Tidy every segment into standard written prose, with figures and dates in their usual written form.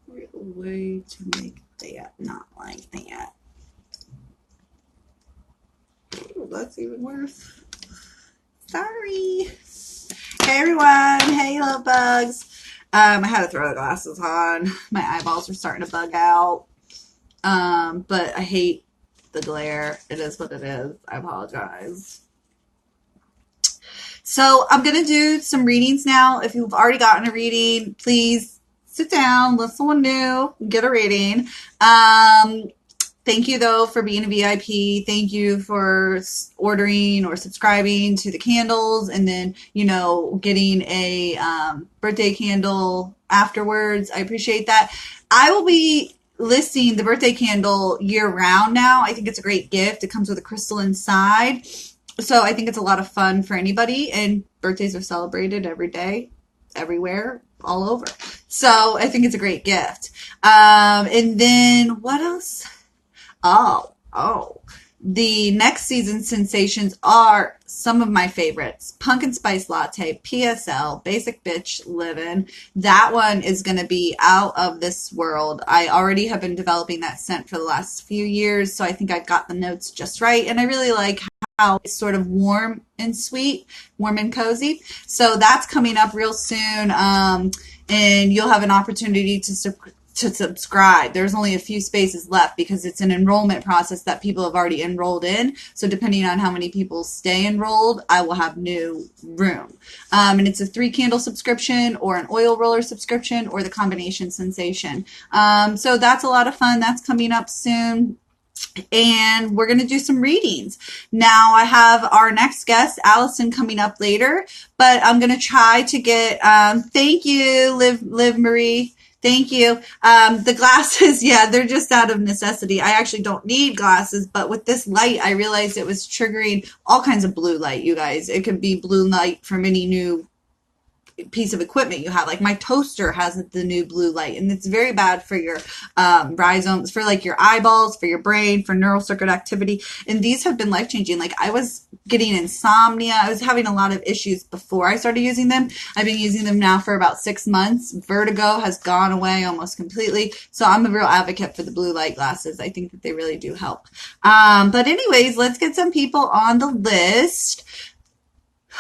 way to make that not like that. Ooh, that's even worse. Sorry. Hey everyone. Hey love bugs. I had to throw the glasses on. My eyeballs are starting to bug out. But I hate the glare. It is what it is. I apologize. So I'm going to do some readings now. If you've already gotten a reading, please sit down, let someone new get a reading. Thank you, though, for being a VIP. Thank you for ordering or subscribing to the candles and then, getting a birthday candle afterwards. I appreciate that. I will be listing the birthday candle year-round now. I think it's a great gift. It comes with a crystal inside. So I think it's a lot of fun for anybody, and birthdays are celebrated every day, everywhere, all over. So I think it's a great gift. And then what else? Oh. The next season sensations are some of my favorites. Pumpkin Spice Latte, PSL, Basic Bitch Livin'. That one is going to be out of this world. I already have been developing that scent for the last few years, so I think I got the notes just right. And I really like how it's sort of warm and sweet, warm and cozy. So that's coming up real soon. And you'll have an opportunity to subscribe. There's only a few spaces left because it's an enrollment process that people have already enrolled in. So depending on how many people stay enrolled, I will have new room. And it's a 3 candle subscription or an oil roller subscription or the combination sensation. So that's a lot of fun. That's coming up soon. And we're going to do some readings. Now I have our next guest, Allison, coming up later, but I'm going to try to get, thank you, Liv Marie. Thank you. The glasses, yeah, they're just out of necessity. I actually don't need glasses, but with this light, I realized it was triggering all kinds of blue light, you guys. It could be blue light from any new piece of equipment you have. Like my toaster has the new blue light, and it's very bad for your rhizomes, for like your eyeballs, for your brain, for neural circuit activity. And these have been life-changing. Like I was getting insomnia. I was having a lot of issues before I started using them. I've been using them now for about 6 months. Vertigo has gone away almost completely. So I'm a real advocate for the blue light glasses. I think that they really do help. But anyways, let's get some people on the list.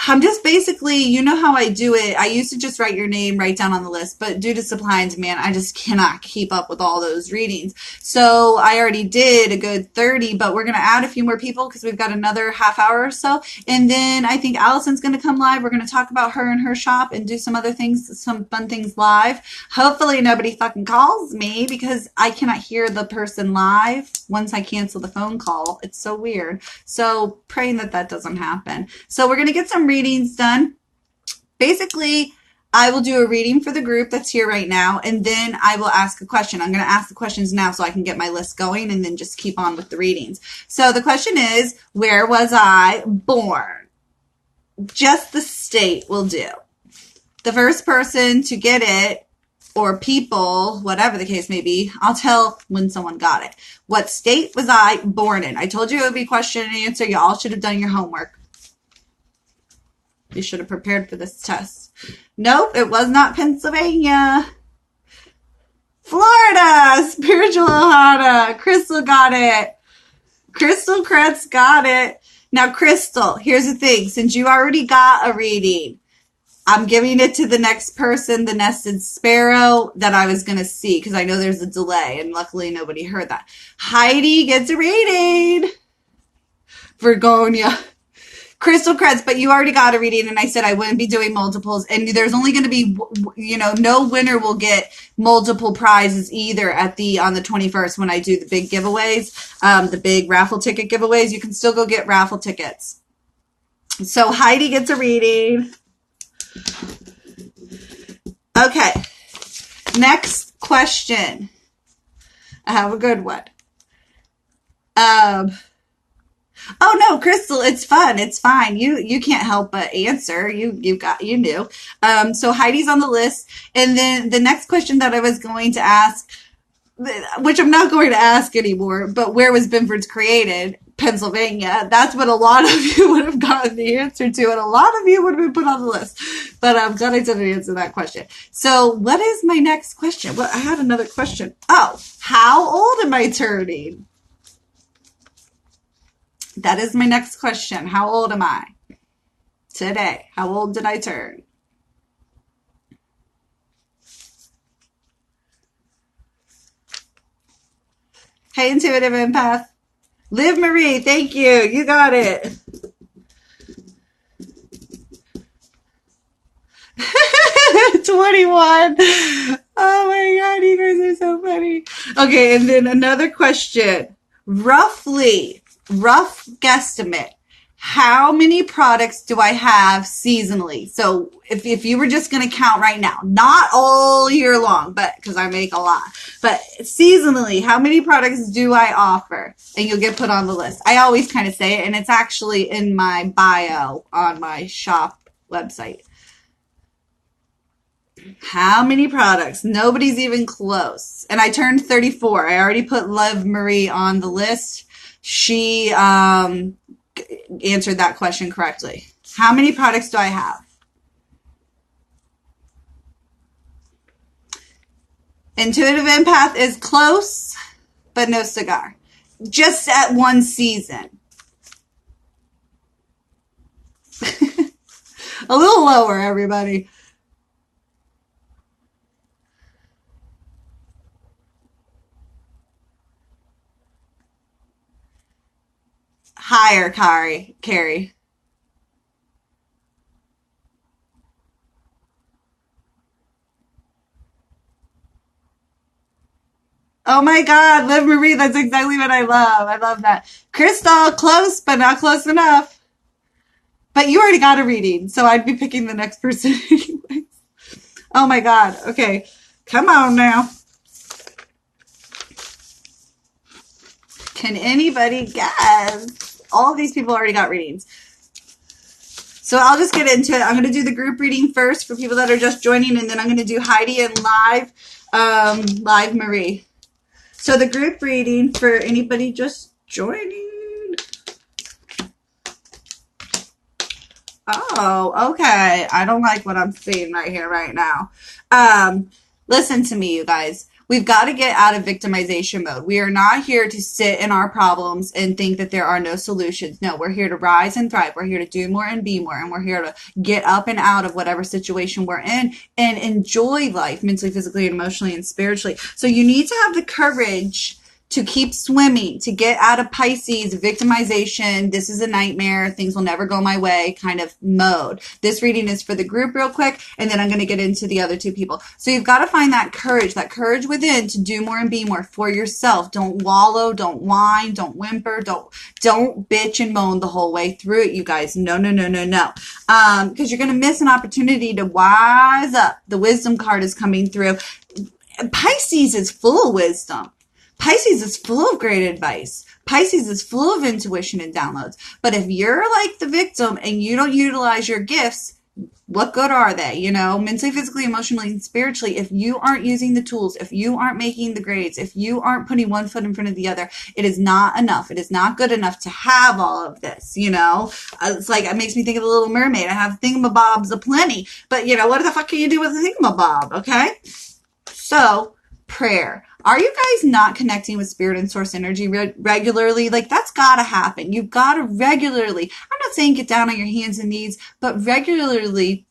I'm just basically, you know how I do it. I used to just write your name right down on the list, but due to supply and demand, I just cannot keep up with all those readings. So I already did a good 30, but we're going to add a few more people because we've got another half hour or so. And then I think Allison's going to come live. We're going to talk about her and her shop and do some other things, some fun things live. Hopefully nobody fucking calls me because I cannot hear the person live once I cancel the phone call. It's so weird. So praying that that doesn't happen. So we're going to get some readings done. Basically, I will do a reading for the group that's here right now, and then I will ask a question. I'm going to ask the questions now so I can get my list going and then just keep on with the readings. So the question is, where was I born? Just the state will do. The first person to get it, or people, whatever the case may be, I'll tell when someone got it. What state was I born in? I told you it would be question and answer. You all should have done your homework. You should have prepared for this test. Nope, it was not Pennsylvania. Florida, Spiritual Ohana. Crystal got it. Crystal Kretz got it. Now, Crystal, here's the thing. Since you already got a reading, I'm giving it to the next person, the nested sparrow, that I was going to see because I know there's a delay, and luckily nobody heard that. Heidi gets a reading. Virgonia. Crystal Kretz, but you already got a reading, and I said I wouldn't be doing multiples, and there's only going to be, no winner will get multiple prizes either on the 21st when I do the big giveaways, the big raffle ticket giveaways. You can still go get raffle tickets. So Heidi gets a reading. Okay. Next question. I have a good one. Oh no, Crystal, it's fun. It's fine. You can't help but answer. You knew. So Heidi's on the list. And then the next question that I was going to ask, which I'm not going to ask anymore, but where was Binford's created? Pennsylvania. That's what a lot of you would have gotten the answer to, and a lot of you would have been put on the list. But I'm glad I didn't answer that question. So what is my next question? Well, I had another question. Oh, how old am I turning? That is my next question. How old am I today? How old did I turn? Hey, intuitive empath. Liv Marie, thank you. You got it. 21. Oh my God, you guys are so funny. Okay, and then another question. Rough guesstimate. How many products do I have seasonally? So if you were just going to count right now, not all year long, but because I make a lot, but seasonally, how many products do I offer? And you'll get put on the list. I always kind of say it, and it's actually in my bio on my shop website. How many products? Nobody's even close. And I turned 34. I already put Liv Marie on the list. She answered that question correctly. How many products do I have? Intuitive empath is close, but no cigar. Just at one season. A little lower, everybody. Higher, Carrie. Oh my God, Liv Marie, that's exactly what I love. I love that. Crystal, close, but not close enough. But you already got a reading, so I'd be picking the next person anyways. Oh my God. Okay. Come on now. Can anybody guess? All of these people already got readings. So I'll just get into it. I'm going to do the group reading first for people that are just joining, and then I'm going to do Heidi and live Marie. So the group reading for anybody just joining. Oh, okay. I don't like what I'm seeing right here, right now. Listen to me, you guys. We've got to get out of victimization mode. We are not here to sit in our problems and think that there are no solutions. No, we're here to rise and thrive. We're here to do more and be more. And we're here to get up and out of whatever situation we're in and enjoy life mentally, physically, emotionally, and spiritually. So you need to have the courage to keep swimming, to get out of Pisces, victimization, this is a nightmare, things will never go my way kind of mode. This reading is for the group real quick, and then I'm going to get into the other two people. So you've got to find that courage within to do more and be more for yourself. Don't wallow, don't whine, don't whimper, don't bitch and moan the whole way through it, you guys. No. Because you're going to miss an opportunity to wise up. The wisdom card is coming through. Pisces is full of wisdom. Pisces is full of great advice. Pisces is full of intuition and downloads. But if you're like the victim and you don't utilize your gifts, what good are they? You know, mentally, physically, emotionally, and spiritually, if you aren't using the tools, if you aren't making the grades, if you aren't putting one foot in front of the other, it is not enough. It is not good enough to have all of this, you know? It's like, it makes me think of the Little Mermaid. I have thingamabobs aplenty, but you know, what the fuck can you do with a thingamabob, okay? So, prayer. Are you guys not connecting with spirit and source energy regularly? Like, that's got to happen. You've got to regularly, I'm not saying get down on your hands and knees, but regularly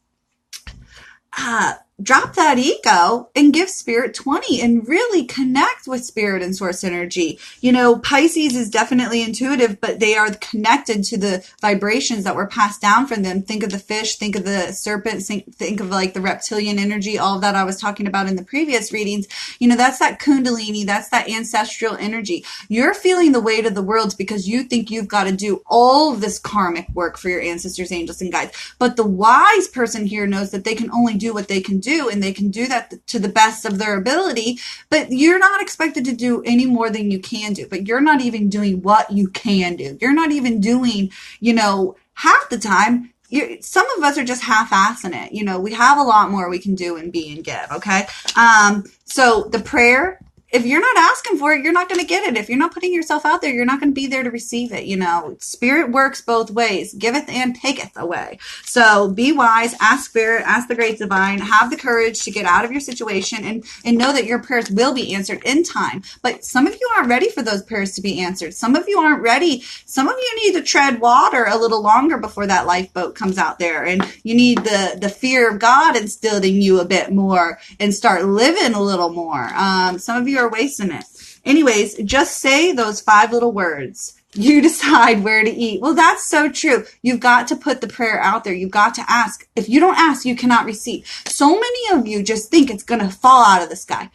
drop that ego and give spirit 20 and really connect with spirit and source energy. You know, Pisces is definitely intuitive, but they are connected to the vibrations that were passed down from them. Think of the fish, think of the serpent, think of like the reptilian energy, all of that I was talking about in the previous readings. You know, that's that kundalini, that's that ancestral energy. You're feeling the weight of the worlds because you think you've got to do all of this karmic work for your ancestors, angels, and guides. But the wise person here knows that they can only do what they can do, and they can do that to the best of their ability, but you're not expected to do any more than you can do. But you're not even doing what you can do. You're not even doing, you know, half the time. Some of us are just half-assing it. You know, we have a lot more we can do and be and give, okay? So the prayer if you're not asking for it, you're not going to get it. If you're not putting yourself out there, you're not going to be there to receive it. Spirit works both ways, giveth and taketh away. So be wise, ask Spirit, ask the great divine, have the courage to get out of your situation and know that your prayers will be answered in time. But some of you aren't ready for those prayers to be answered. Some of you aren't ready. Some of you need to tread water a little longer before that lifeboat comes out there. And you need the fear of God instilled in you a bit more and start living a little more. Some of you are wasting it. Anyways, just say those 5 little words. You decide where to eat. Well, that's so true. You've got to put the prayer out there. You've got to ask. If you don't ask, you cannot receive. So many of you just think it's going to fall out of the sky.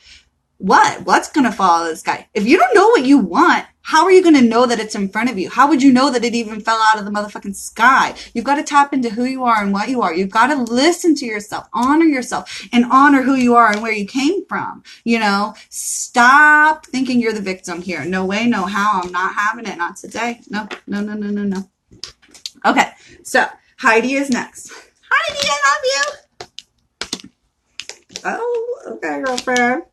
What's going to fall out of the sky? If you don't know what you want, how are you going to know that it's in front of you? How would you know that it even fell out of the motherfucking sky? You've got to tap into who you are and what you are. You've got to listen to yourself, and honor who you are and where you came from. Stop thinking you're the victim here. No way, no how. I'm not having it. Not today. No. Okay. So Heidi is next. Heidi, I love you. Oh, okay, girlfriend.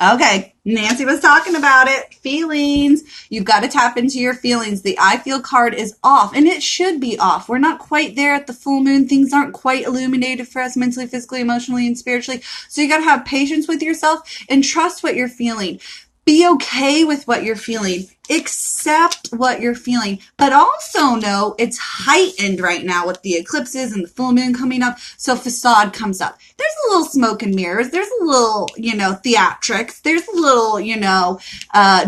Okay, Nancy was talking about it. Feelings. You've got to tap into your feelings. The I feel card is off, and it should be off. We're not quite there at the full moon. Things aren't quite illuminated for us mentally, physically, emotionally, and spiritually. So you got to have patience with yourself and trust what you're feeling. Be okay with what you're feeling. Accept what you're feeling. But also know it's heightened right now with the eclipses and the full moon coming up. So facade comes up. There's a little smoke and mirrors. There's a little, theatrics. There's a little,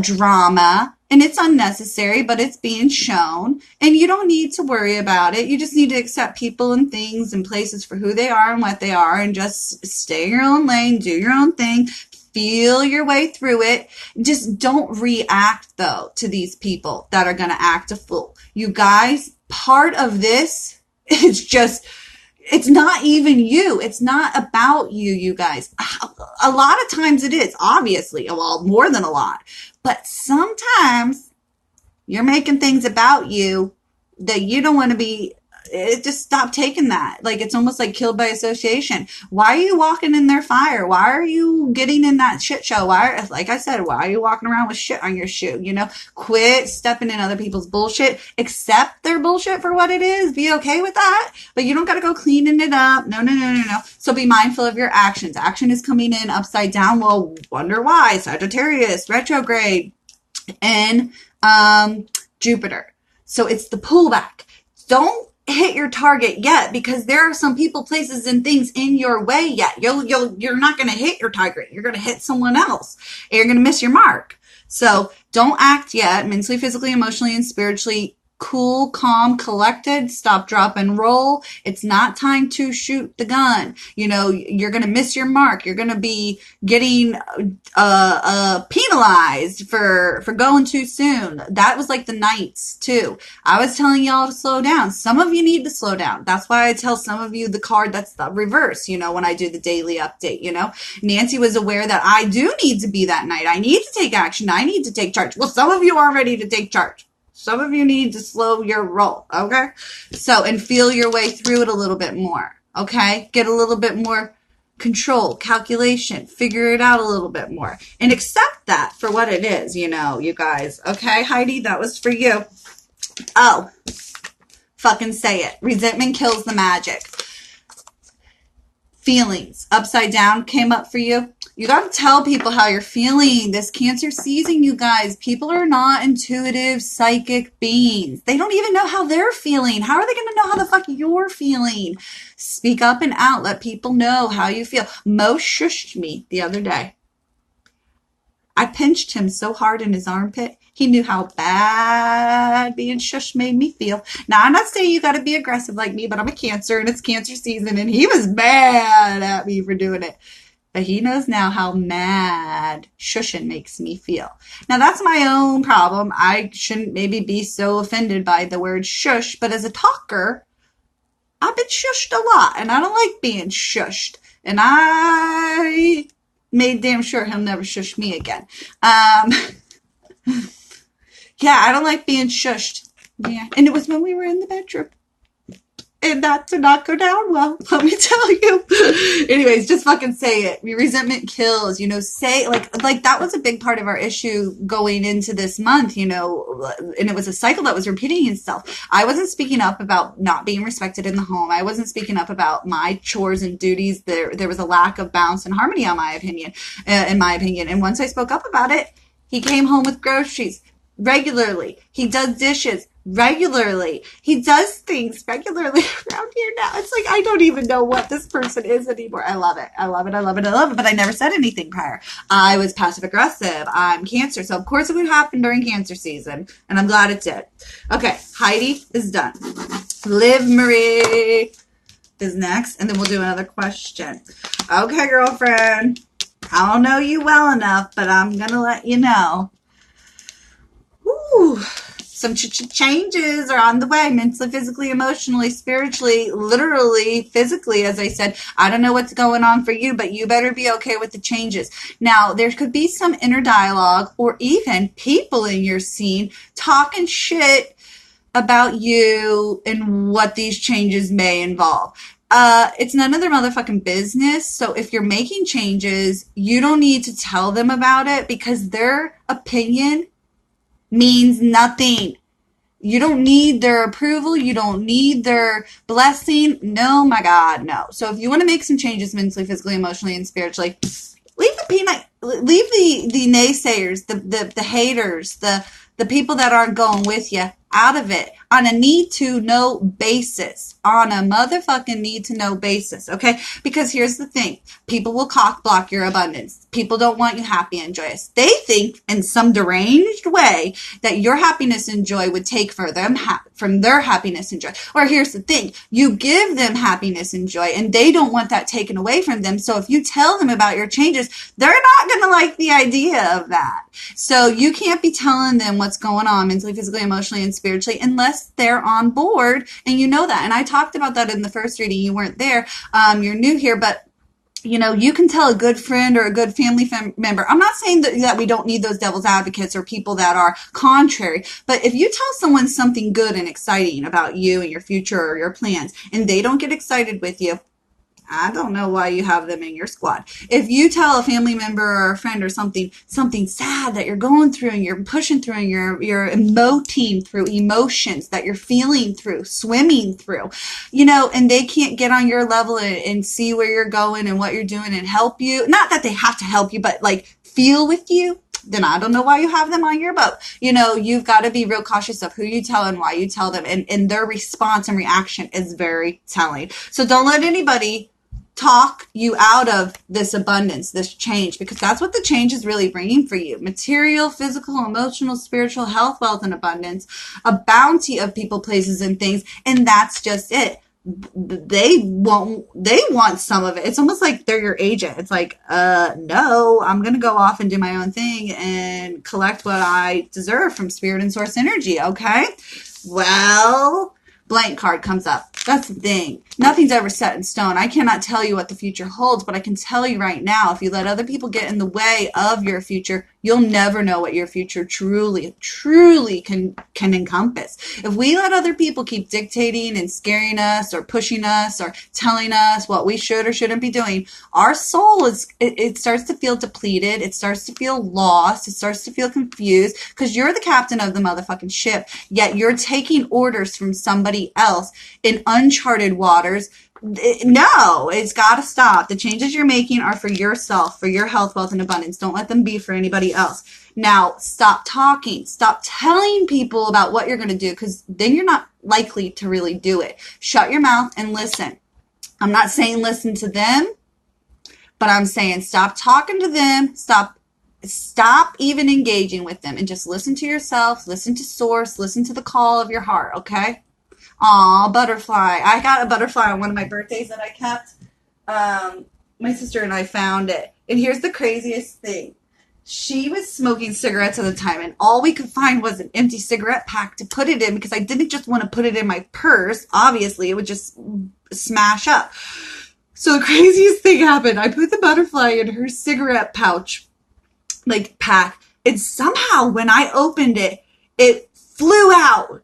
drama. And it's unnecessary, but it's being shown. And you don't need to worry about it. You just need to accept people and things and places for who they are and what they are. And just stay in your own lane. Do your own thing. Feel your way through it. Just don't react, though, to these people that are going to act a fool. You guys, part of this is just, it's not even you. It's not about you, you guys. A lot of times it is, obviously. Well, more than a lot. But sometimes you're making things about you that you don't want to be. Just stop taking that. Like, it's almost like killed by association. Why are you walking in their fire? Why are you getting in that shit show? Like I said, why are you walking around with shit on your shoe? Quit stepping in other people's bullshit. Accept their bullshit for what it is. Be okay with that. But you don't got to go cleaning it up. No. So be mindful of your actions. Action is coming in upside down. Well, wonder why. Sagittarius, retrograde, and Jupiter. So it's the pullback. Don't hit your target yet, because there are some people, places, and things in your way yet. You're not going to hit your target. You're going to hit someone else, and you're going to miss your mark. So don't act yet, mentally, physically, emotionally, and spiritually. Cool, calm, collected. Stop, drop, and roll. It's not time to shoot the gun. You're going to miss your mark. You're going to be getting penalized for going too soon. That was like the Knights too. I was telling y'all to slow down. Some of you need to slow down. That's why I tell some of you the card that's the reverse, when I do the daily update. Nancy was aware that I do need to be that Knight. I need to take action. I need to take charge. Well, some of you are ready to take charge. Some of you need to slow your roll, okay? So, and feel your way through it a little bit more, okay? Get a little bit more control, calculation, figure it out a little bit more. And accept that for what it is, you guys. Okay, Heidi, that was for you. Oh, fucking say it. Resentment kills the magic. Feelings, upside down, came up for you. You got to tell people how you're feeling. This Cancer season, you guys, people are not intuitive, psychic beings. They don't even know how they're feeling. How are they going to know how the fuck you're feeling? Speak up and out. Let people know how you feel. Mo shushed me the other day. I pinched him so hard in his armpit. He knew how bad being shushed made me feel. Now, I'm not saying you got to be aggressive like me, but I'm a Cancer and it's Cancer season, and he was mad at me for doing it. But he knows now how mad shushing makes me feel. Now, that's my own problem. I shouldn't maybe be so offended by the word shush, but as a talker, I've been shushed a lot, and I don't like being shushed. And I made damn sure he'll never shush me again. Yeah, I don't like being shushed. Yeah, and it was when we were in the bedroom. And that did not go down well, let me tell you. Anyways, just fucking say it. Resentment kills, say, like that was a big part of our issue going into this month, and it was a cycle that was repeating itself. I wasn't speaking up about not being respected in the home. I wasn't speaking up about my chores and duties. There was a lack of balance and harmony, in my opinion. And once I spoke up about it, he came home with groceries regularly. He does dishes regularly. He does things regularly around here now. It's like, I don't even know what this person is anymore. I love it. I love it. I love it. I love it. But I never said anything prior. I was passive aggressive. I'm Cancer. So of course it would happen during Cancer season. And I'm glad it did. Okay. Heidi is done. Liv Marie is next. And then we'll do another question. Okay, girlfriend. I don't know you well enough, but I'm going to let you know. Ooh, some changes are on the way, mentally, physically, emotionally, spiritually, literally, physically, as I said. I don't know what's going on for you, but you better be okay with the changes. Now, there could be some inner dialogue or even people in your scene talking shit about you and what these changes may involve. It's none of their motherfucking business. So if you're making changes, you don't need to tell them about it because their opinion means nothing. You don't need their approval. You don't need their blessing. No, my God, no. So if you want to make some changes mentally, physically, emotionally, and spiritually, leave the naysayers, the haters, the people that aren't going with you out of it on a need-to-know basis. On a motherfucking need-to-know basis, okay? Because here's the thing. People will cock-block your abundance. People don't want you happy and joyous. They think in some deranged way that your happiness and joy would take for them from their happiness and joy. Or here's the thing. You give them happiness and joy, and they don't want that taken away from them. So if you tell them about your changes, they're not going to like the idea of that. So you can't be telling them what's going on mentally, physically, emotionally, and spiritually unless they're on board, and you know that. And I talked about that in the first reading. You weren't there. You're new here, but you can tell a good friend or a good family member. I'm not saying that we don't need those devil's advocates or people that are contrary, but if you tell someone something good and exciting about you and your future or your plans, and they don't get excited with you, I don't know why you have them in your squad. If you tell a family member or a friend or something sad that you're going through and you're pushing through and you're emoting through emotions that you're feeling through, swimming through, and they can't get on your level and see where you're going and what you're doing and help you. Not that they have to help you, but like feel with you. Then I don't know why you have them on your boat. You've got to be real cautious of who you tell and why you tell them. And their response and reaction is very telling. So don't let anybody talk you out of this abundance, this change, because that's what the change is really bringing for you. Material, physical, emotional, spiritual, health, wealth, and abundance, a bounty of people, places, and things. And that's just it. They want some of it. It's almost like they're your agent. It's like, no, I'm going to go off and do my own thing and collect what I deserve from spirit and source energy. Okay. Well, blank card comes up. That's the thing. Nothing's ever set in stone. I cannot tell you what the future holds, but I can tell you right now, if you let other people get in the way of your future, you'll never know what your future truly can encompass. If we let other people keep dictating and scaring us or pushing us or telling us what we should or shouldn't be doing, our soul it starts to feel depleted. It starts to feel lost. It starts to feel confused because you're the captain of the motherfucking ship, yet you're taking orders from somebody else in uncharted waters. No, it's got to stop. The changes you're making are for yourself, for your health, wealth, and abundance. Don't let them be for anybody else. Now, stop talking. Stop telling people about what you're going to do because then you're not likely to really do it. Shut your mouth and listen. I'm not saying listen to them, but I'm saying stop talking to them. Stop even engaging with them and just listen to yourself, listen to source, listen to the call of your heart, okay? Aw, butterfly. I got a butterfly on one of my birthdays that I kept. My sister and I found it. And here's the craziest thing. She was smoking cigarettes at the time, and all we could find was an empty cigarette pack to put it in because I didn't just want to put it in my purse. Obviously, it would just smash up. So the craziest thing happened. I put the butterfly in her cigarette pouch, pack. And somehow when I opened it, it flew out.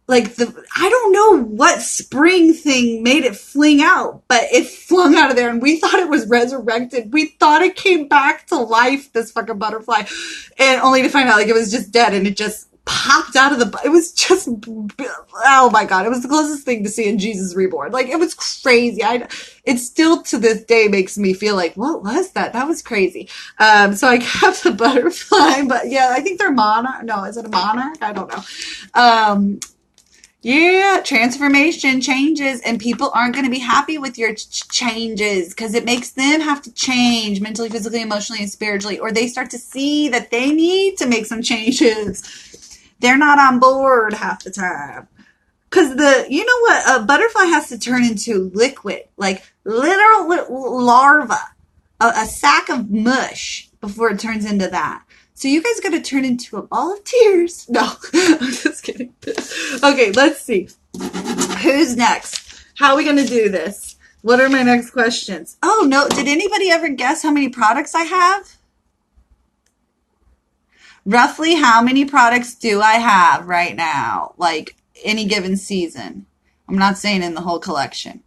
like I don't know what spring thing made it fling out, but it flung out of there and we thought it was resurrected. We thought it came back to life, this fucking butterfly, and only to find out like it was just dead and it just popped out of it was just, oh my God, it was the closest thing to seeing Jesus reborn. Like, it was crazy. It still to this day makes me feel like, what was that? That was crazy. So I kept the butterfly, but yeah, I think they're monarch. No, is it a monarch? I don't know. Yeah, transformation changes, and people aren't going to be happy with your changes because it makes them have to change mentally, physically, emotionally, and spiritually, or they start to see that they need to make some changes. They're not on board half the time. Because you know what? A butterfly has to turn into liquid, like literal larva, a sack of mush before it turns into that. So you guys got to turn into a ball of tears. No, I'm just kidding. Okay, let's see. Who's next? How are we going to do this? What are my next questions? Oh, no. Did anybody ever guess how many products I have? Roughly how many products do I have right now? Like any given season. I'm not saying in the whole collection.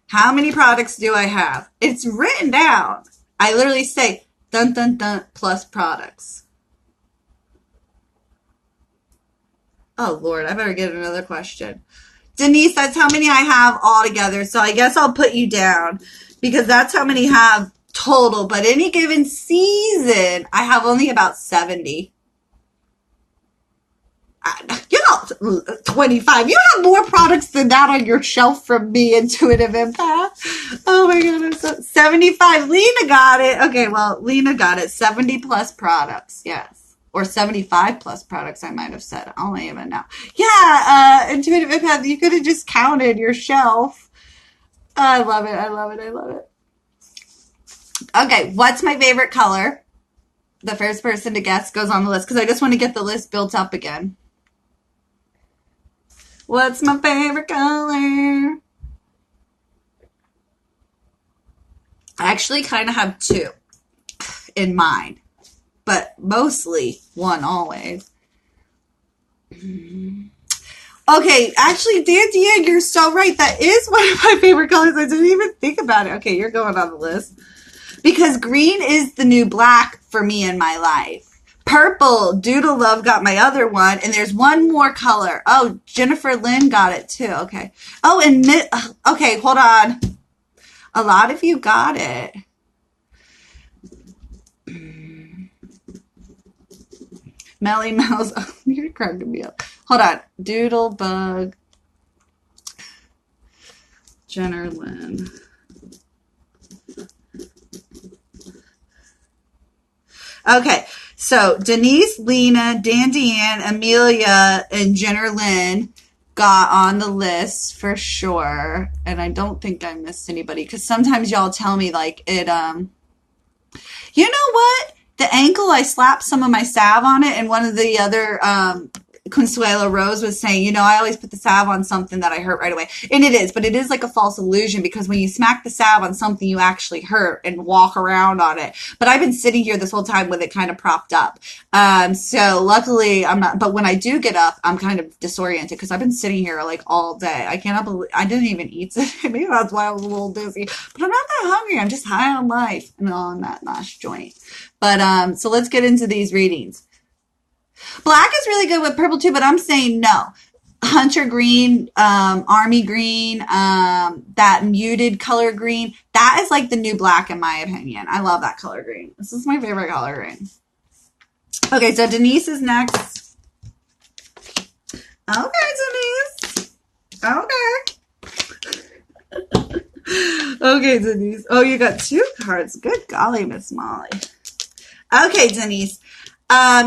How many products do I have? It's written down. I literally say dun dun dun plus products. Oh Lord, I better get another question. Denise, that's how many I have all together. So I guess I'll put you down because that's how many I have total. But any given season, I have only about 70. You know, 25. You have more products than that on your shelf from me, Intuitive Empath. Oh my goodness. 75. Lena got it. Okay, well, Lena got it. 70 plus products. Yes. Or 75 plus products, I might have said. I don't even know. Yeah, Intuitive Empath, you could have just counted your shelf. I love it. I love it. I love it. Okay, what's my favorite color? The first person to guess goes on the list because I just want to get the list built up again. What's my favorite color? I actually kind of have two in mind, but mostly one always. Okay, actually, Dan, you're so right. That is one of my favorite colors. I didn't even think about it. Okay, you're going on the list. Because green is the new black for me in my life. Purple, Doodle Love got my other one. And there's one more color. Oh, Jennifer Lynn got it too. Okay. Oh, and okay, hold on. A lot of you got it. Melly Mouse. Oh, you're cracking me up. Hold on. Doodle Bug. Jennifer Lynn. Okay, so Denise, Lena, Dan Deanne, Amelia, and Jenner Lynn got on the list for sure. And I don't think I missed anybody because sometimes y'all tell me like it, you know what? The ankle, I slapped some of my salve on it, and one of the other Consuelo Rose was saying, you know, I always put the salve on something that I hurt right away. And it is, but it is like a false illusion because when you smack the salve on something, you actually hurt and walk around on it. But I've been sitting here this whole time with it kind of propped up. So luckily I'm not, but when I do get up, I'm kind of disoriented because I've been sitting here like all day. I cannot believe, I didn't even eat today. Maybe that's why I was a little dizzy, but I'm not that hungry. I'm just high on life and on that last joint. But, so let's get into these readings. Black is really good with purple too, but I'm saying no. Hunter green, army green, that muted color green, that is like the new black in my opinion. I love that color green. This is my favorite color green. Okay, so Denise is next. Okay, Denise. Okay. Okay, Denise. Oh, you got two cards. Good golly, Miss Molly. Okay, Denise.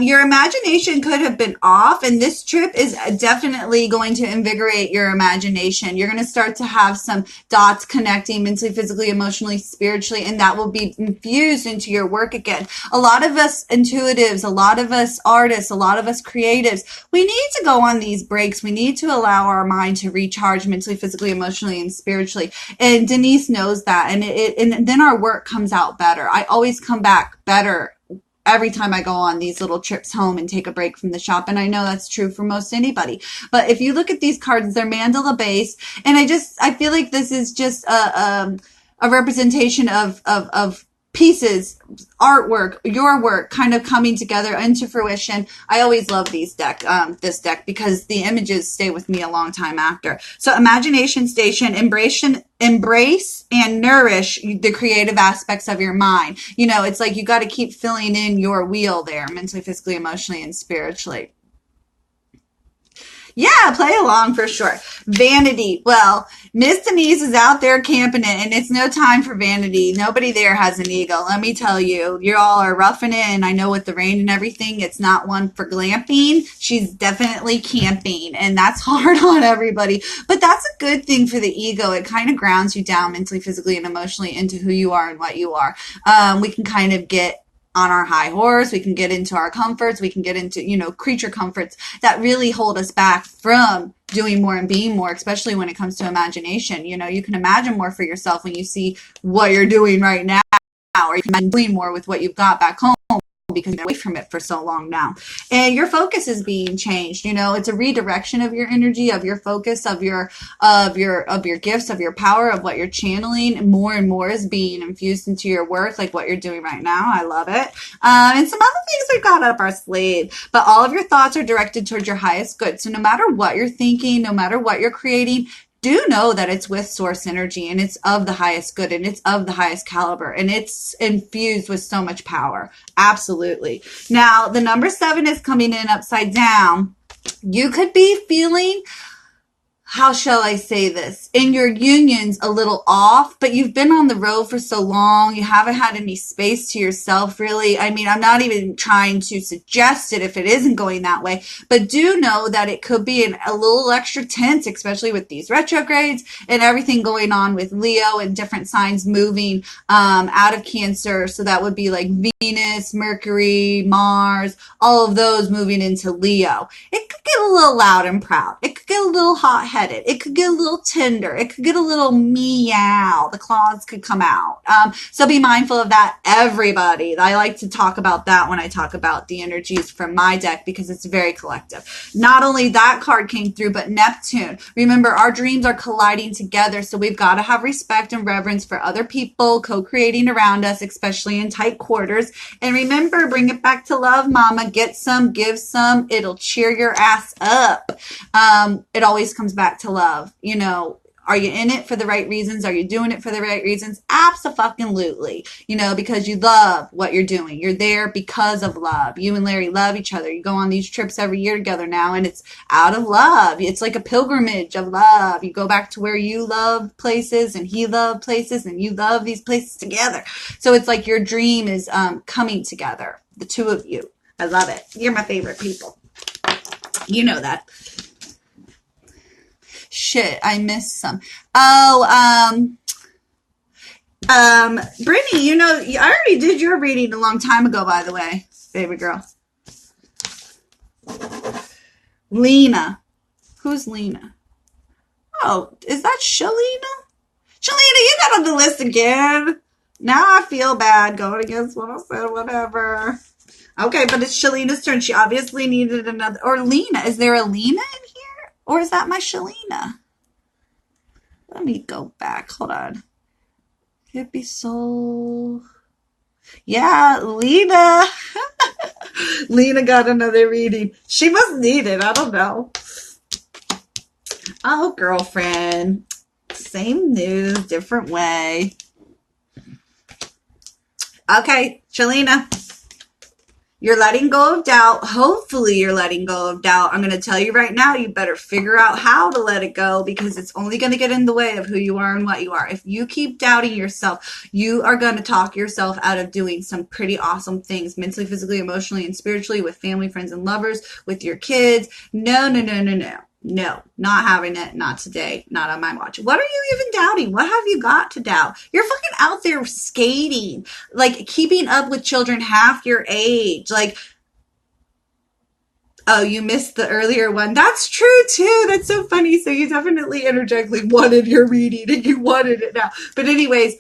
Your imagination could have been off, and this trip is definitely going to invigorate your imagination. You're going to start to have some dots connecting mentally, physically, emotionally, spiritually, and that will be infused into your work again. A lot of us intuitives, a lot of us artists, a lot of us creatives, we need to go on these breaks. We need to allow our mind to recharge mentally, physically, emotionally, and spiritually. And Denise knows that, and then our work comes out better. I always come back better every time I go on these little trips home and take a break from the shop. And I know that's true for most anybody. But if you look at these cards, they're mandala based. And I feel like this is just a representation of pieces, artwork, your work kind of coming together into fruition. I always love this deck because the images stay with me a long time after. So Imagination Station, embrace and nourish the creative aspects of your mind. You know, it's like you got to keep filling in your wheel there, mentally, physically, emotionally, and spiritually. Yeah, play along for sure. Vanity. Well, Miss Denise is out there camping it, and it's no time for vanity. Nobody there has an ego. Let me tell you, you all are roughing it, and I know with the rain and everything, it's not one for glamping. She's definitely camping, and that's hard on everybody. But that's a good thing for the ego. It kind of grounds you down mentally, physically, and emotionally into who you are and what you are. We can kind of get on our high horse. We can get into our comforts. We can get into, creature comforts that really hold us back from doing more and being more, especially when it comes to imagination. You can imagine more for yourself when you see what you're doing right now, or you can doing more with what you've got back home because you're away from it for so long now. And your focus is being changed. It's a redirection of your energy, of your focus, of your gifts, of your power, of what you're channeling. And more is being infused into your work, like what you're doing right now. I love it. And some other things we've got up our sleeve. But all of your thoughts are directed towards your highest good. So no matter what you're thinking, no matter what you're creating, do know that it's with source energy, and it's of the highest good, and it's of the highest caliber, and it's infused with so much power. Absolutely. Now, the number 7 is coming in upside down. You could be feeling, how shall I say this, in your unions a little off, but you've been on the road for so long, you haven't had any space to yourself, really. I mean, I'm not even trying to suggest it if it isn't going that way, but do know that it could be a little extra tense, especially with these retrogrades and everything going on with Leo and different signs moving out of Cancer. So that would be like Venus, Mercury, Mars, all of those moving into Leo. It could get a little loud and proud. It could get a little hot-headed. It could get a little tender. It could get a little meow. The claws could come out. So be mindful of that, everybody. I like to talk about that when I talk about the energies from my deck because it's very collective. Not only that card came through, but Neptune. Remember, our dreams are colliding together, so we've got to have respect and reverence for other people co-creating around us, especially in tight quarters. And remember, bring it back to love, mama. Get some, give some. It'll cheer your ass up. It always comes back to love. Are you in it for the right reasons? Are you doing it for the right reasons? Abso-fucking-lutely. Because you love what you're doing. You're there because of love. You and Larry love each other. You go on these trips every year together now, and it's out of love. It's like a pilgrimage of love. You go back to where you love places, and he loved places, and you love these places together. So it's like your dream is coming together. The two of you. I love it. You're my favorite people. You know that. Shit, I missed some. Brittany, I already did your reading a long time ago, by the way, baby girl. Lena. Who's Lena? Oh, is that Shalina? Shalina, you got on the list again. Now I feel bad going against what I said, whatever. Okay, but it's Shalina's turn. She obviously needed another. Or Lena. Is there a Lena in here? Or is that my Shalina? Let me go back. Hold on. Hippie Soul. Yeah, Lena. Lena got another reading. She must need it. I don't know. Oh, girlfriend. Same news, different way. Okay, Shalina. You're letting go of doubt. Hopefully you're letting go of doubt. I'm going to tell you right now, you better figure out how to let it go because it's only going to get in the way of who you are and what you are. If you keep doubting yourself, you are going to talk yourself out of doing some pretty awesome things mentally, physically, emotionally, and spiritually with family, friends, and lovers, with your kids. No. No, not having it. Not today. Not on my watch. What are you even doubting? What have you got to doubt? You're fucking out there skating, like keeping up with children half your age. Like, oh, you missed the earlier one. That's true too. That's so funny. So you definitely energetically wanted your reading and you wanted it now. But anyways,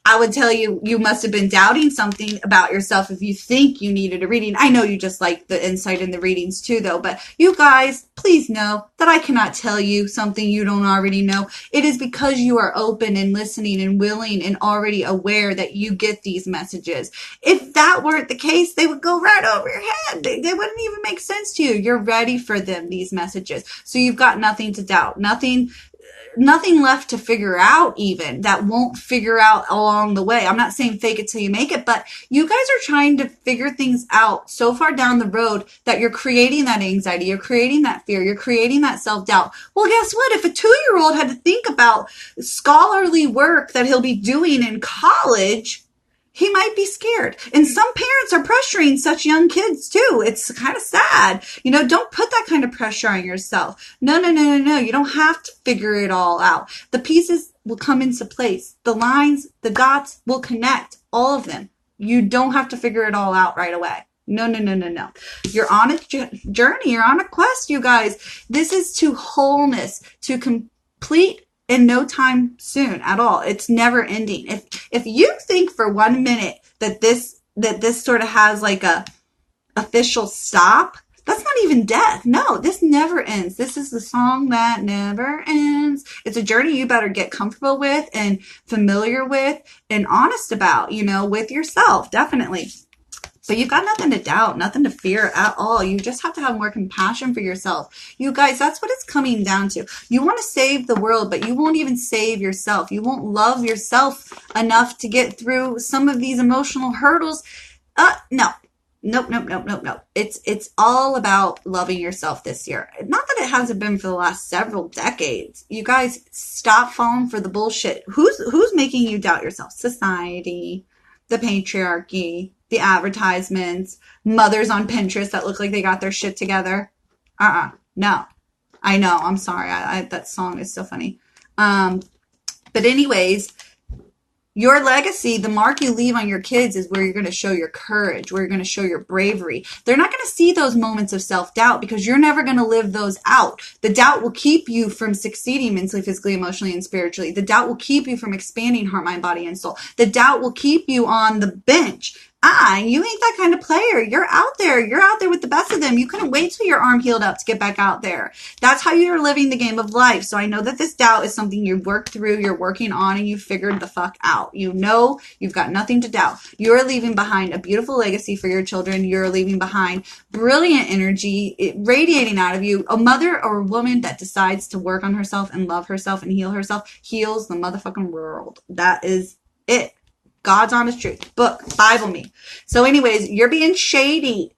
I would tell you, you must have been doubting something about yourself if you think you needed a reading. I know you just like the insight in the readings too, though, but you guys, please know that I cannot tell you something you don't already know. It is because you are open and listening and willing and already aware that you get these messages. If that weren't the case, they would go right over your head. They wouldn't even make sense to you. You're ready for them, these messages. So you've got nothing to doubt, nothing left to figure out, even that won't figure out along the way. I'm not saying fake it till you make it, but you guys are trying to figure things out so far down the road that you're creating that anxiety, you're creating that fear, you're creating that self-doubt. Well, guess what? If a 2-year-old had to think about scholarly work that he'll be doing in college, he might be scared. And some parents are pressuring such young kids too. It's kind of sad. Don't put that kind of pressure on yourself. No. You don't have to figure it all out. The pieces will come into place. The lines, the dots will connect, all of them. You don't have to figure it all out right away. No. You're on a journey. You're on a quest, you guys. This is to wholeness, to complete in no time soon at all. It's never ending. If you think for 1 minute that this sort of has like a official stop, that's not even death. No, this never ends. This is the song that never ends. It's a journey you better get comfortable with and familiar with and honest about, with yourself, definitely. But you've got nothing to doubt, nothing to fear at all. You just have to have more compassion for yourself. You guys, that's what it's coming down to. You want to save the world, but you won't even save yourself. You won't love yourself enough to get through some of these emotional hurdles. No. Nope. It's all about loving yourself this year. Not that it hasn't been for the last several decades. You guys, stop falling for the bullshit. Who's making you doubt yourself? Society, the patriarchy, the advertisements, mothers on Pinterest that look like they got their shit together. No. I know. I'm sorry. That song is so funny. But anyways, your legacy, the mark you leave on your kids is where you're going to show your courage, where you're going to show your bravery. They're not going to see those moments of self-doubt because you're never going to live those out. The doubt will keep you from succeeding mentally, physically, emotionally, and spiritually. The doubt will keep you from expanding heart, mind, body, and soul. The doubt will keep you on the bench. You ain't that kind of player. You're out there. You're out there with the best of them. You couldn't wait till your arm healed up to get back out there. That's how you're living the game of life. So I know that this doubt is something you've worked through, you're working on, and you've figured the fuck out. You've got nothing to doubt. You're leaving behind a beautiful legacy for your children. You're leaving behind brilliant energy radiating out of you. A mother or a woman that decides to work on herself and love herself and heal herself heals the motherfucking world. That is it. God's honest truth. Book, Bible me. So anyways, you're being shady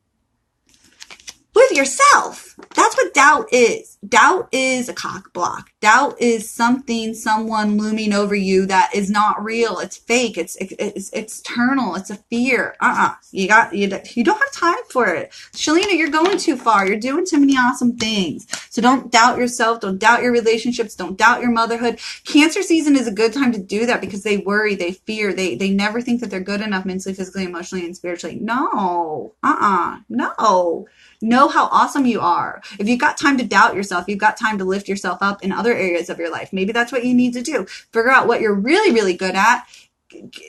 with yourself. That's what doubt is. Doubt is a cock block. Doubt is someone looming over you that is not real. It's fake. It's external. It's a fear. You don't have time for it. Shalina, you're going too far. You're doing too many awesome things. So don't doubt yourself. Don't doubt your relationships. Don't doubt your motherhood. Cancer season is a good time to do that because they worry, they fear, they never think that they're good enough mentally, physically, emotionally, and spiritually. No. No. Know how awesome you are. If you've got time to doubt yourself, you've got time to lift yourself up in other areas of your life. Maybe that's what you need to do. Figure out what you're really, really good at.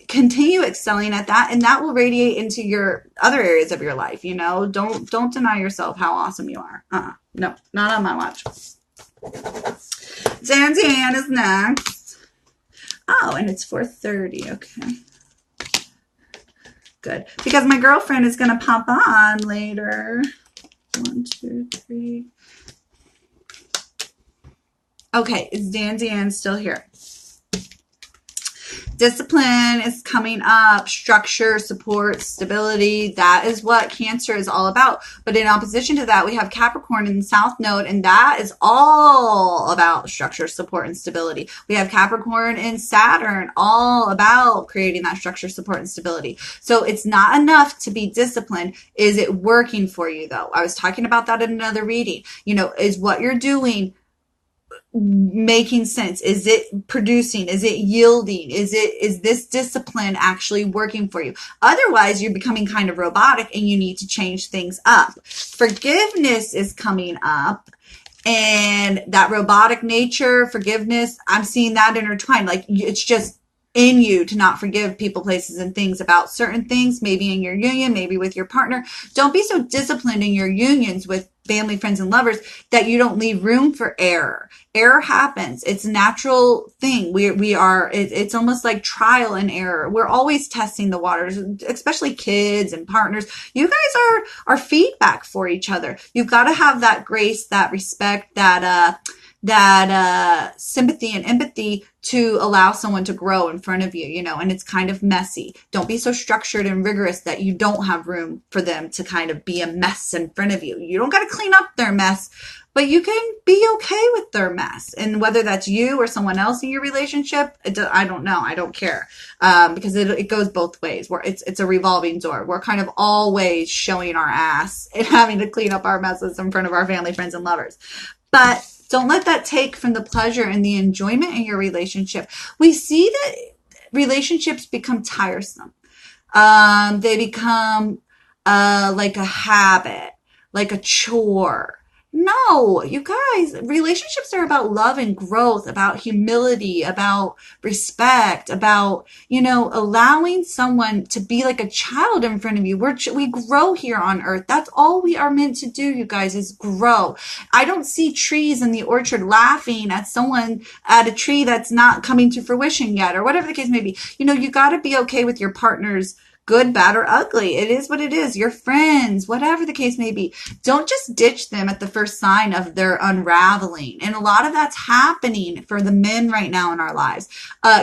Continue excelling at that, and that will radiate into your other areas of your life. Don't deny yourself how awesome you are. No, not on my watch. Zanzian is next. Oh, and it's 4:30. Okay. Good. Because my girlfriend is going to pop on later. 1, 2, 3. Okay, is Danzian still here? Discipline is coming up. Structure, support, stability. That is what Cancer is all about. But in opposition to that, we have Capricorn in the South Node, and that is all about structure, support, and stability. We have Capricorn and Saturn, all about creating that structure, support, and stability. So it's not enough to be disciplined. Is it working for you, though? I was talking about that in another reading. Is what you're doing making sense? Is it producing? Is it yielding? Is this discipline actually working for you? Otherwise, you're becoming kind of robotic and you need to change things up. Forgiveness is coming up, and that robotic nature, forgiveness, I'm seeing that intertwined. Like, it's in you to not forgive people, places, and things about certain things, maybe in your union, maybe with your partner. Don't be so disciplined in your unions with family, friends, and lovers that you don't leave room for error. Error happens. It's a natural thing. It's almost like trial and error. We're always testing the waters, especially kids and partners. You guys are feedback for each other. You've got to have that grace, that respect, that sympathy and empathy to allow someone to grow in front of you, you know, and it's kind of messy. Don't be so structured and rigorous that you don't have room for them to kind of be a mess in front of you. You don't got to clean up their mess, but you can be okay with their mess. And whether that's you or someone else in your relationship, I don't know. I don't care. Because it goes both ways. It's a revolving door. We're kind of always showing our ass and having to clean up our messes in front of our family, friends, and lovers. But don't let that take from the pleasure and the enjoyment in your relationship. We see that relationships become tiresome. They become like a habit, like a chore. No, you guys, relationships are about love and growth, about humility, about respect, about, you know, allowing someone to be like a child in front of you. We grow here on earth. That's all we are meant to do, you guys, is grow. I don't see trees in the orchard laughing at a tree that's not coming to fruition yet, or whatever the case may be. You know, you got to be okay with your partner's good, bad, or ugly. It is what it is. Your friends, whatever the case may be. Don't just ditch them at the first sign of their unraveling. And a lot of that's happening for the men right now in our lives.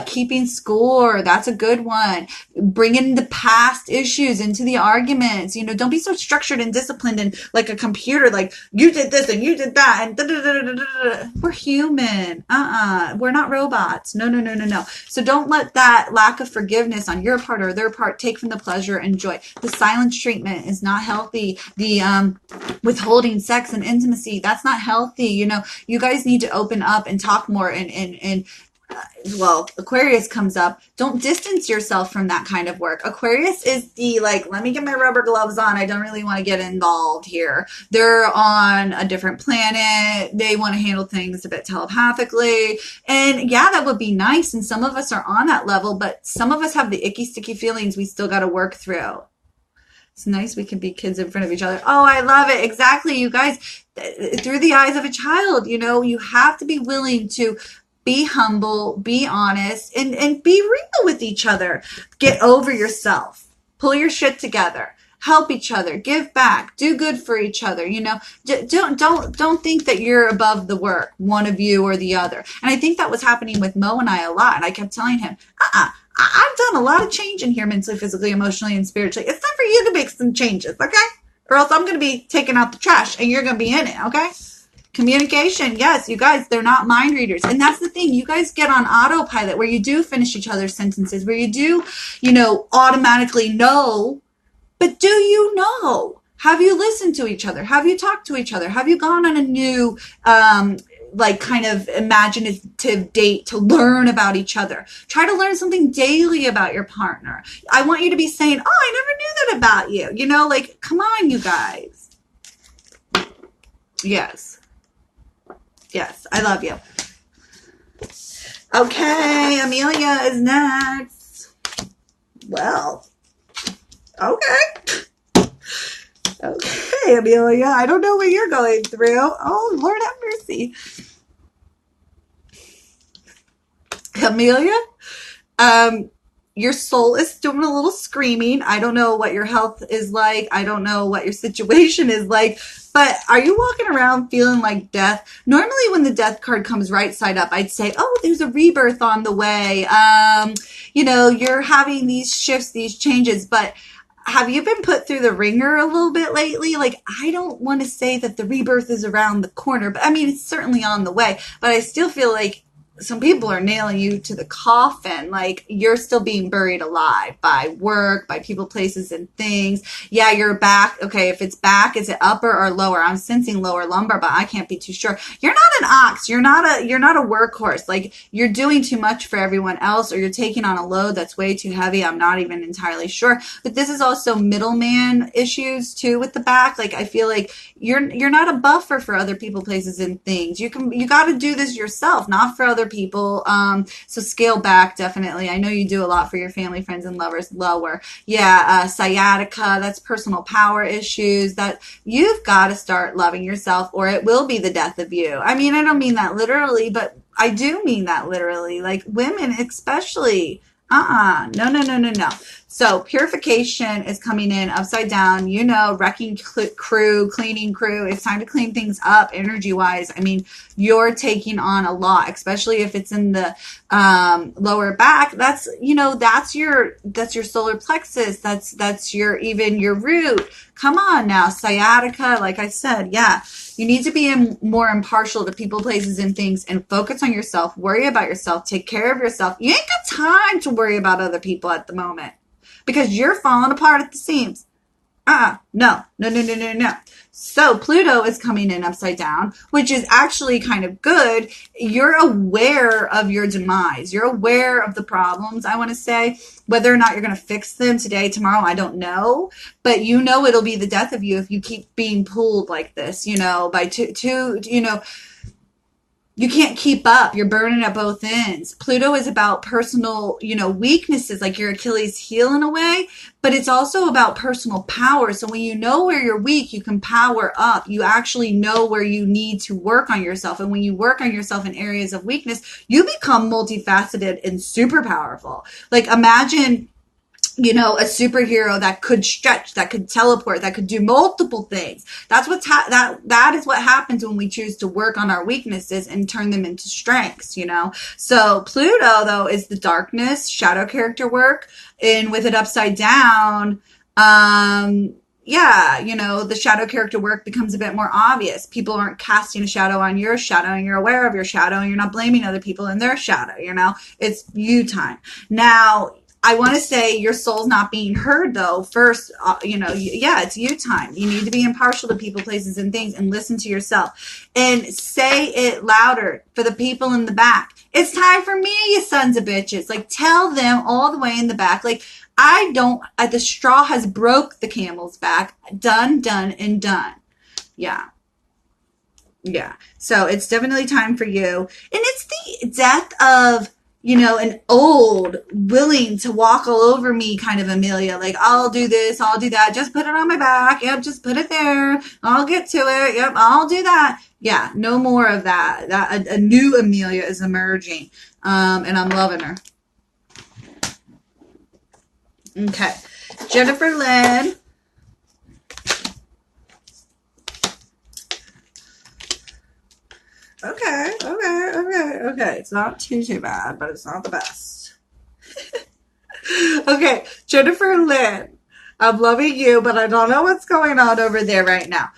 Keeping score, that's a good one. Bringing the past issues into the arguments. You know, don't be so structured and disciplined and like a computer, like you did this and you did that and da-da-da-da-da-da. We're human. We're not robots. No. So don't let that lack of forgiveness on your part or their part take from the pleasure and joy. The silence treatment is not healthy. The withholding sex and intimacy, that's not healthy. You know, you guys need to open up and talk more and well, Aquarius comes up. Don't distance yourself from that kind of work. Aquarius is the like, let me get my rubber gloves on. I don't really want to get involved here. They're on a different planet. They want to handle things a bit telepathically. And yeah, that would be nice. And some of us are on that level, but some of us have the icky, sticky feelings we still got to work through. It's nice we can be kids in front of each other. Oh, I love it. Exactly. You guys, through the eyes of a child, you know, you have to be willing to be humble, be honest, and be real with each other. Get over yourself. Pull your shit together. Help each other. Give back. Do good for each other. You know, don't think that you're above the work, one of you or the other. And I think that was happening with Mo and I a lot. And I kept telling him, I've done a lot of change in here mentally, physically, emotionally, and spiritually. It's time for you to make some changes, okay? Or else I'm going to be taking out the trash and you're going to be in it, okay? Communication, yes, you guys, they're not mind readers. And that's the thing. You guys get on autopilot where you do finish each other's sentences, where you do, you know, automatically know. But do you know? Have you listened to each other? Have you talked to each other? Have you gone on a new, like kind of imaginative date to learn about each other? Try to learn something daily about your partner. I want you to be saying, oh, I never knew that about you. You know, like, come on, you guys. Yes, I love you. Okay, Amelia is next. Well, okay. Okay, Amelia, I don't know what you're going through. Oh, Lord have mercy. Amelia, your soul is doing a little screaming. I don't know what your health is like. I don't know what your situation is like. But are you walking around feeling like death? Normally when the death card comes right side up, I'd say, oh, there's a rebirth on the way. You know, you're having these shifts, these changes. But have you been put through the ringer a little bit lately? Like, I don't want to say that the rebirth is around the corner, but I mean, it's certainly on the way. But I still feel like some people are nailing you to the coffin. Like, you're still being buried alive by work, by people, places, and things. Yeah, your back. Okay, if it's back, is it upper or lower? I'm sensing lower lumbar, but I can't be too sure. You're not an ox. You're not a workhorse. Like, you're doing too much for everyone else, or you're taking on a load that's way too heavy. I'm not even entirely sure. But this is also middleman issues too with the back. Like, I feel like you're not a buffer for other people, places, and things. You got to do this yourself, not for other people. So scale back, definitely. I know you do a lot for your family, friends, and lovers. Lower. Yeah, sciatica, that's personal power issues. That you've got to start loving yourself or it will be the death of you. I mean, I don't mean that literally, but I do mean that literally. Like women especially. No, no, no, no, no. So purification is coming in upside down, you know, wrecking crew, cleaning crew. It's time to clean things up energy wise. I mean, you're taking on a lot, especially if it's in the lower back. That's, you know, that's your solar plexus. That's your root. Come on now, sciatica. Like I said, yeah, you need to be more impartial to people, places, and things and focus on yourself, worry about yourself, take care of yourself. You ain't got time to worry about other people at the moment because you're falling apart at the seams. No, no, no, no, no, no. So Pluto is coming in upside down, which is actually kind of good. You're aware of your demise. You're aware of the problems, I want to say. Whether or not you're going to fix them today, tomorrow, I don't know. But you know it'll be the death of you if you keep being pulled like this, you know, by two, you know. You can't keep up. You're burning at both ends. Pluto is about personal, you know, weaknesses, like your Achilles heel in a way, but it's also about personal power. So when you know where you're weak, you can power up. You actually know where you need to work on yourself. And when you work on yourself in areas of weakness, you become multifaceted and super powerful. Like imagine, you know, a superhero that could stretch, that could teleport, that could do multiple things. That's what's that is what happens when we choose to work on our weaknesses and turn them into strengths, you know. So Pluto though is the darkness, shadow character work, and with it upside down, yeah, you know, the shadow character work becomes a bit more obvious. People aren't casting a shadow on your shadow and you're aware of your shadow and you're not blaming other people in their shadow, you know. It's you time. Now, I want to say your soul's not being heard though. First, you know, yeah, it's you time. You need to be impartial to people, places, and things and listen to yourself and say it louder for the people in the back. It's time for me, you sons of bitches. Like tell them all the way in the back. Like the straw has broke the camel's back. Done, done, and done. Yeah. Yeah. So it's definitely time for you. And it's the death of, you know, an old, willing to walk all over me kind of Amelia. Like, I'll do this, I'll do that. Just put it on my back. Yep, just put it there. I'll get to it. Yep, I'll do that. Yeah, no more of that. A new Amelia is emerging, and I'm loving her. Okay, Jennifer Lynn. Okay. It's not too bad, but it's not the best. Okay, Jennifer Lynn. I'm loving you, but I don't know what's going on over there right now.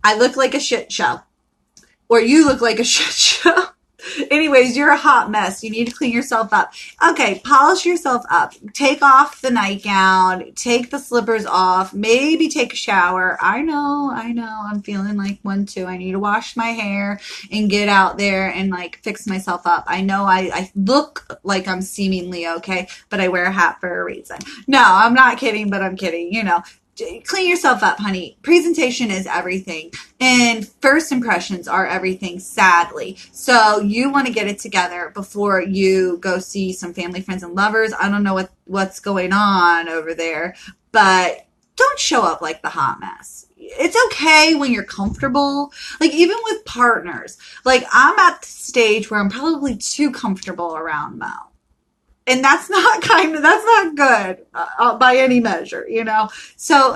I look like a shit show. Or you look like a shit show. Anyways, you're a hot mess. You need to clean yourself up. Okay, polish yourself up. Take off the nightgown. Take the slippers off. Maybe take a shower. I know. I'm feeling like one too. I need to wash my hair and get out there and like fix myself up. I know I look like I'm seemingly okay, but I wear a hat for a reason. No, I'm not kidding, but I'm kidding. You know, clean yourself up, honey. Presentation is everything. And first impressions are everything, sadly. So you want to get it together before you go see some family, friends, and lovers. I don't know what's going on over there, but don't show up like the hot mess. It's okay when you're comfortable. Like even with partners, like I'm at the stage where I'm probably too comfortable around Mo. And that's not good by any measure, you know? So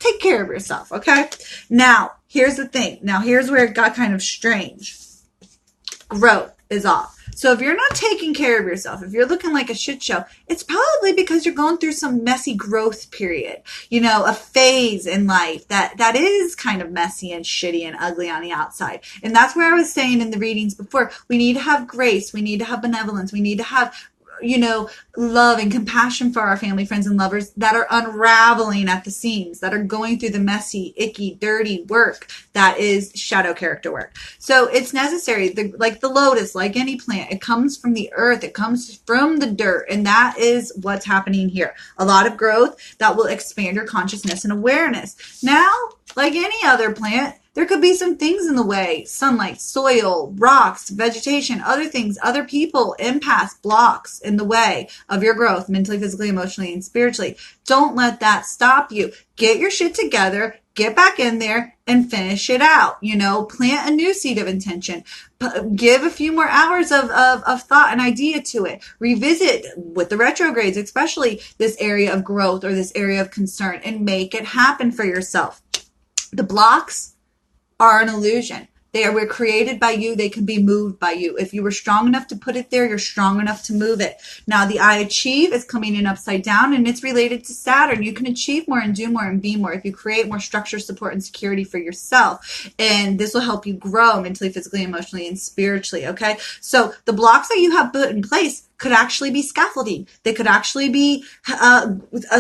take care of yourself, okay? Now, here's the thing. Now, here's where it got kind of strange. Growth is off. So if you're not taking care of yourself, if you're looking like a shit show, it's probably because you're going through some messy growth period, you know, a phase in life that is kind of messy and shitty and ugly on the outside. And that's where I was saying in the readings before, we need to have grace. We need to have benevolence. We need to have, you know, love and compassion for our family, friends, and lovers that are unraveling at the seams, that are going through the messy, icky, dirty work that is shadow character work. So it's necessary. Like the lotus, like any plant, it comes from the earth. It comes from the dirt. And that is what's happening here. A lot of growth that will expand your consciousness and awareness. Now, like any other plant, There could be some things in the way: sunlight, soil, rocks, vegetation, other things, other people, empaths, blocks in the way of your growth mentally, physically, emotionally, and spiritually. Don't let that stop you. Get your shit together, get back in there, and finish it out. Plant a new seed of intention. Give a few more hours of thought and idea to it. Revisit with the retrogrades, especially this area of growth or this area of concern, and make it happen for yourself. The blocks are an illusion. They were created by you. They can be moved by you. If you were strong enough to put it there, you're strong enough to move it. Now, the I achieve is coming in upside down, and it's related to Saturn. You can achieve more and do more and be more if you create more structure, support, and security for yourself. And this will help you grow mentally, physically, emotionally, and spiritually. Okay. So the blocks that you have put in place could actually be scaffolding. They could actually be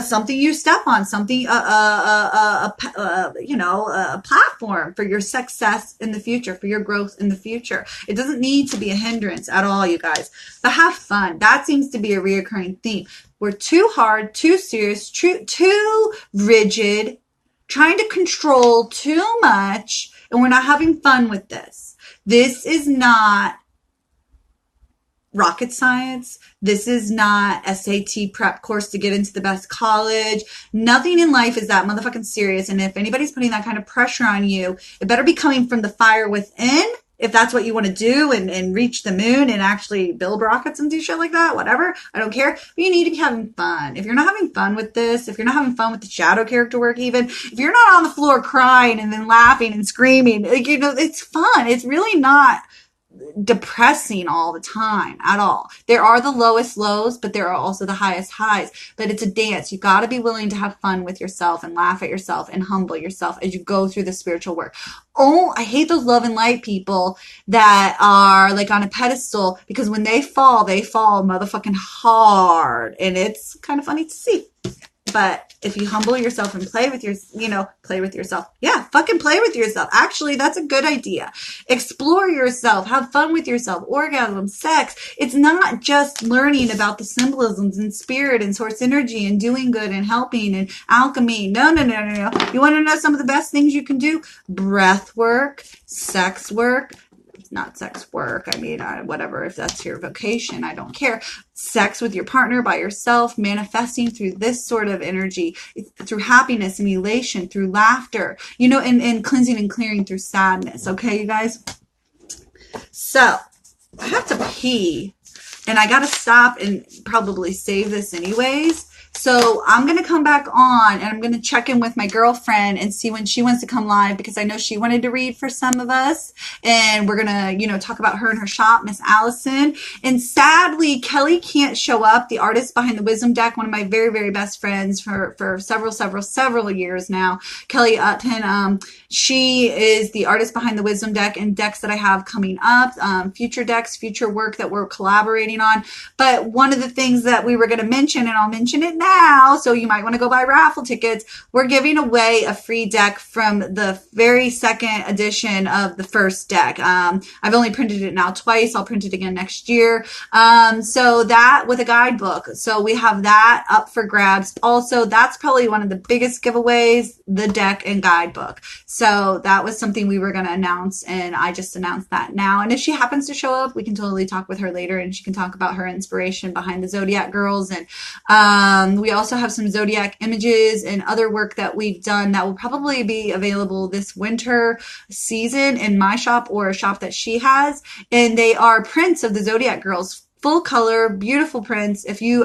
something you step on, something a platform for your success in the future, for your growth in the future. It doesn't need to be a hindrance at all, you guys. But have fun. That seems to be a reoccurring theme. We're too hard, too serious, too rigid, trying to control too much, and we're not having fun with this. This is not rocket science. This is not SAT prep course to get into the best college. Nothing in life is that motherfucking serious. And if anybody's putting that kind of pressure on you, it better be coming from the fire within. If that's what you want to do and reach the moon and actually build rockets and do shit like that, whatever, I don't care. But you need to be having fun. If you're not having fun with this, if you're not having fun with the shadow character work, even if you're not on the floor crying and then laughing and screaming, it's fun. It's really not depressing all the time at all. There are the lowest lows, but there are also the highest highs. But it's a dance. You got to be willing to have fun with yourself and laugh at yourself and humble yourself as you go through the spiritual work. Oh, I hate those love and light people that are like on a pedestal, because when they fall motherfucking hard, and it's kind of funny to see. But if you humble yourself and play with yourself. Yeah, fucking play with yourself. Actually, that's a good idea. Explore yourself. Have fun with yourself. Orgasm, sex. It's not just learning about the symbolisms and spirit and source energy and doing good and helping and alchemy. No. You want to know some of the best things you can do? Breath work, sex work. Not sex work. I mean, whatever, if that's your vocation, I don't care. Sex with your partner, by yourself, manifesting through this sort of energy, through happiness and elation, through laughter, and cleansing and clearing through sadness. Okay, you guys? So I have to pee, and I got to stop and probably save this anyways. So I'm going to come back on, and I'm going to check in with my girlfriend and see when she wants to come live, because I know she wanted to read for some of us, and we're going to, talk about her and her shop, Miss Allison. And sadly, Kelly can't show up, the artist behind the Wisdom Deck, one of my very, very best friends for several years now. Kelly Upton, she is the artist behind the Wisdom Deck and decks that I have coming up, future decks, future work that we're collaborating on. But one of the things that we were going to mention, and I'll mention it now, so you might want to go buy raffle tickets, we're giving away a free deck from the very second edition of the first deck. I've only printed it now twice. I'll print it again next year. So that with a guidebook. So we have that up for grabs. Also, that's probably one of the biggest giveaways, the deck and guidebook. So that was something we were going to announce, and I just announced that now. And if she happens to show up, we can totally talk with her later, and she can talk about her inspiration behind the Zodiac Girls. And we also have some Zodiac images and other work that we've done that will probably be available this winter season in my shop or a shop that she has. And they are prints of the Zodiac Girls, full color, beautiful prints. If you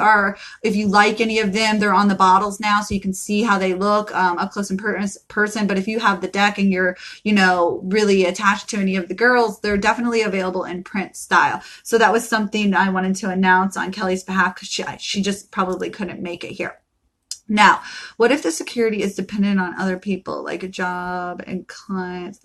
like any of them, they're on the bottles now, so you can see how they look up close and person. But if you have the deck and you're, really attached to any of the girls, they're definitely available in print style. So that was something I wanted to announce on Kelly's behalf, because she just probably couldn't make it here. Now, what if the security is dependent on other people, like a job and clients?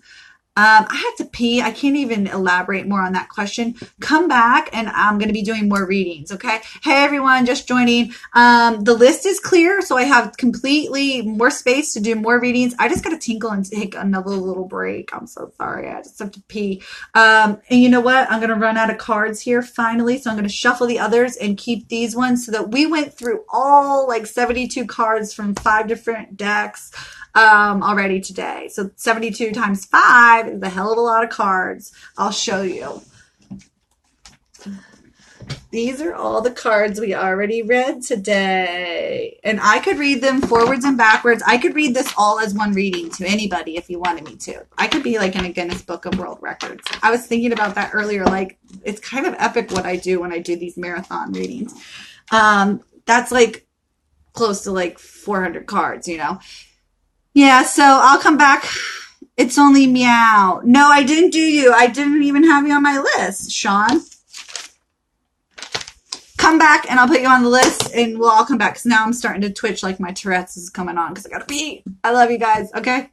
I have to pee. I can't even elaborate more on that question. Come back, and I'm going to be doing more readings. Okay. Hey, everyone, just joining. The list is clear, so I have completely more space to do more readings. I just got to tinkle and take another little break. I'm so sorry. I just have to pee. And you know what? I'm going to run out of cards here finally. So I'm going to shuffle the others and keep these ones, so that we went through all 72 cards from 5 different decks. already today. So 72 times 5 is a hell of a lot of cards. I'll show you. These are all the cards we already read today. And I could read them forwards and backwards. I could read this all as one reading to anybody if you wanted me to. I could be like in a Guinness Book of World Records. I was thinking about that earlier. Like, it's kind of epic what I do when I do these marathon readings. That's like close to like 400 cards, you know? Yeah, so I'll come back. It's only meow. No, I didn't do you. I didn't even have you on my list, Sean. Come back and I'll put you on the list and we'll all come back because now I'm starting to twitch like my Tourette's is coming on because I gotta pee. I love you guys. Okay.